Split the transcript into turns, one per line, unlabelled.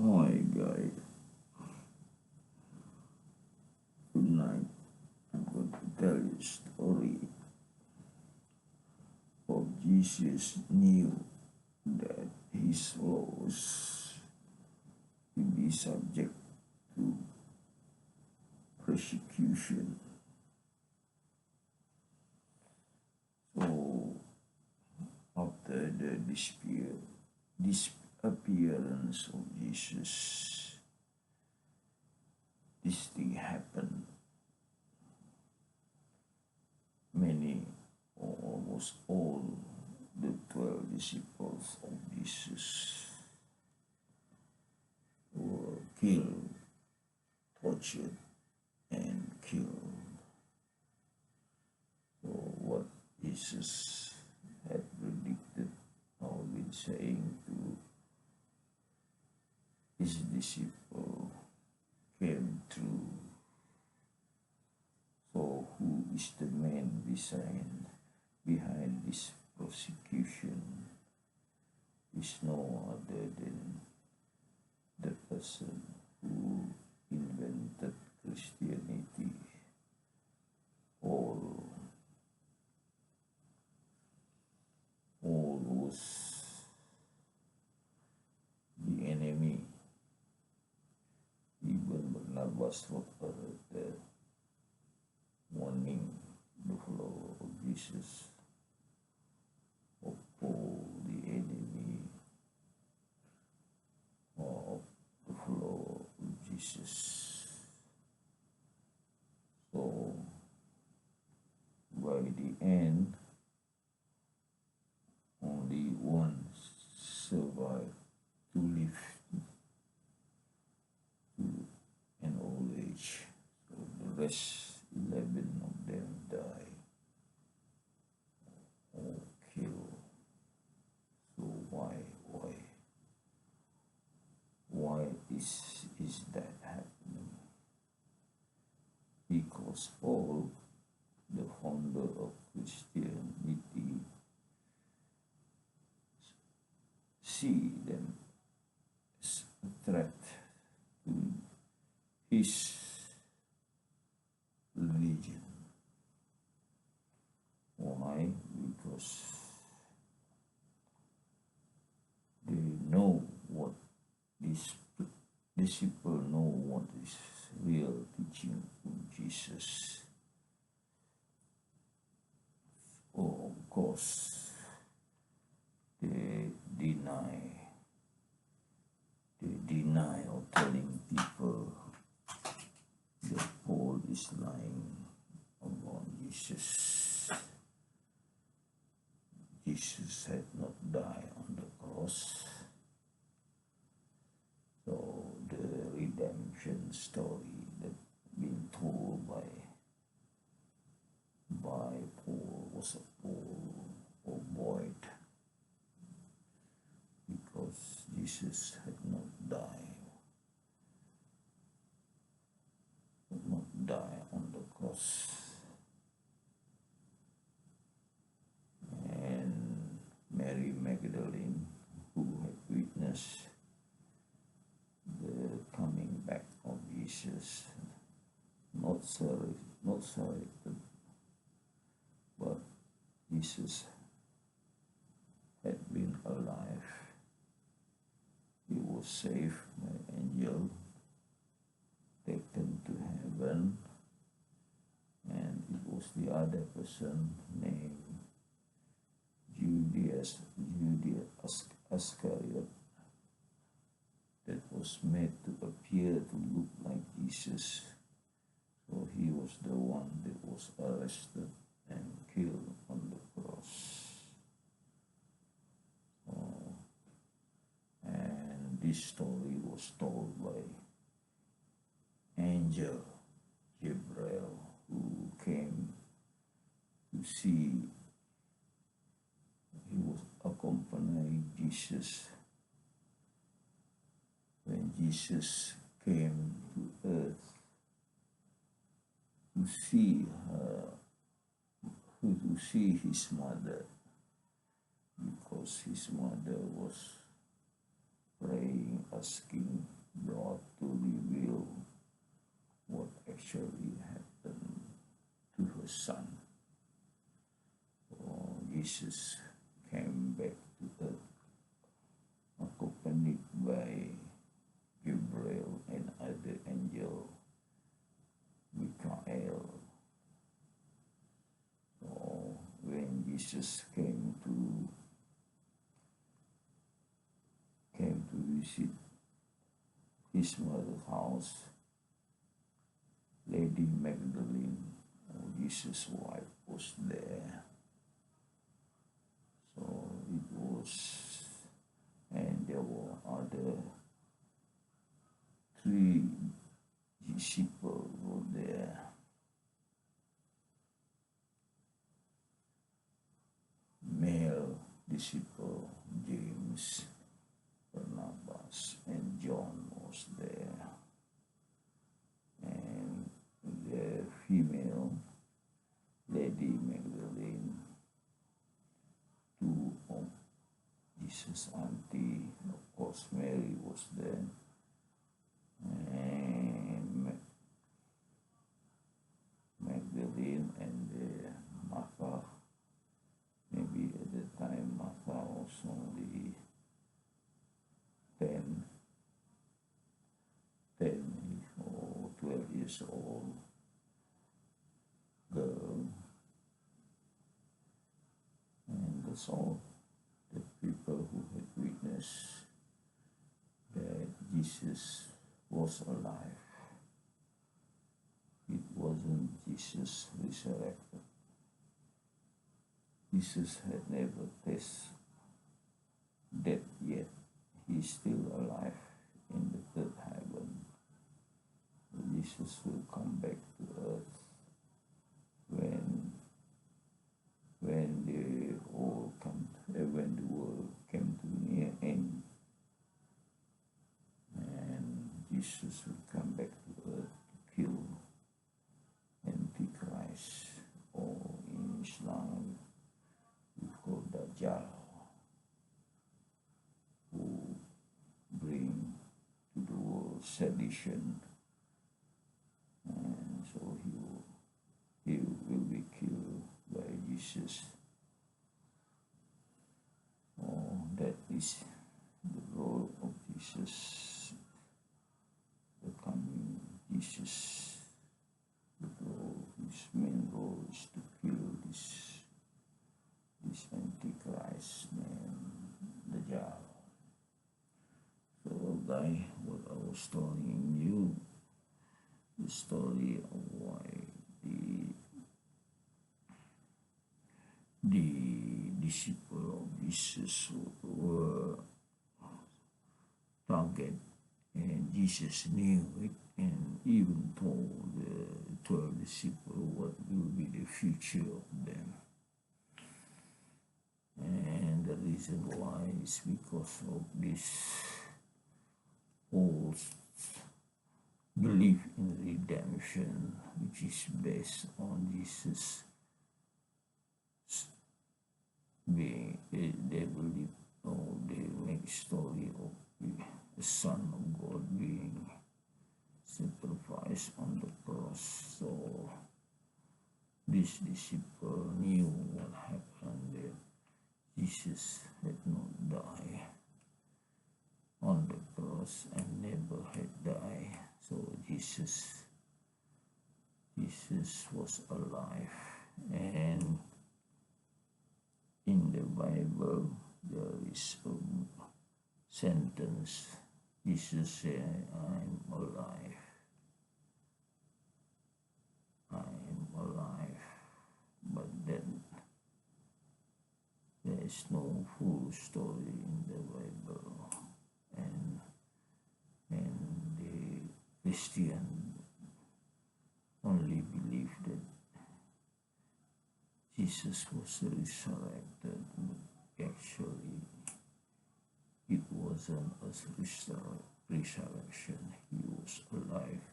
Hi guys, good night. I'm going to tell you a story of Jesus knew that his laws will be subject to persecution. So after the disappearance of Jesus, this thing happened. Many or almost all the 12 disciples of Jesus were killed, tortured, and killed. So what Jesus had predicted or been saying to his disciple came true. So who is the man behind this persecution is no other than the person who invented Christianity. All was the enemy. Even Barnabas wrote the warning the follower of Jesus of Paul, the enemy of the follower of Jesus. So by the end, only one survived to live to an old age. So the rest, 11 of them died or killed. So why is that happening? Because Paul, the founder of Christianity, see them as a threat to his religion. Why? Because they know what these disciples know what is real teaching of Jesus. Oh, of course, they deny or telling people that Paul is lying about Jesus. Jesus had not died on the cross. So the redemption story that been told by Paul was a Paul or void, because Jesus had not died on the cross. And Mary Magdalene, who had witnessed the coming back of Jesus, not resurrected, but Jesus had been alive. He was saved by angel, taken to heaven, and it was the other person named Judas Iscariot that was made to appear to look like Jesus. So he was the one that was arrested and killed on the cross. And this story was told by angel Gabriel, who came to see. He was accompanying Jesus when Jesus came to earth to see to see his mother, because his mother was praying a asking God to reveal what actually happened to her son. So Jesus came back to earth, accompanied by Gabriel and other angel Michael. So when Jesus came to visit his mother's house, Lady Magdalene, Jesus' wife, was there. So it was, and there were other 3 disciples were there. Male disciple James, Barnabas, and John was there. And the female, Lady Magdalene, 2 of Jesus' auntie, of course Mary was there, and Magdalene and Martha. Maybe at the time Martha was only 10 or 12 years old girl. And that's all the people who had witnessed that Jesus was alive. It wasn't Jesus resurrected. Jesus had never tasted death yet. He's still alive in the third heaven. Jesus will come back to earth when the world came to near end, and Jesus will come back to earth to kill Antichrist, or in Islam we call Dajjal, who bring to the world sedition, and so he will be killed by Jesus. Oh, that is the role of Jesus, the coming Jesus. His main role is to kill this Antichrist named Dajjal. So, guy, what I was telling you, the story of why the disciples of Jesus were target, and Jesus knew it, and even told the 12 disciples what will be the future of them. And the reason why is because of this whole belief in redemption, which is based on Jesus being, they believe, or they make story of the Son of God being sacrificed on the cross. So this disciple knew what happened, that Jesus had not died on the cross and never had died. So Jesus was alive. And in the Bible there is a sentence. Jesus said, I'm alive. I am alive. But then there is no full story in the Bible. And the Christian only believe that Jesus was resurrected, but actually it wasn't a resurrection. He was alive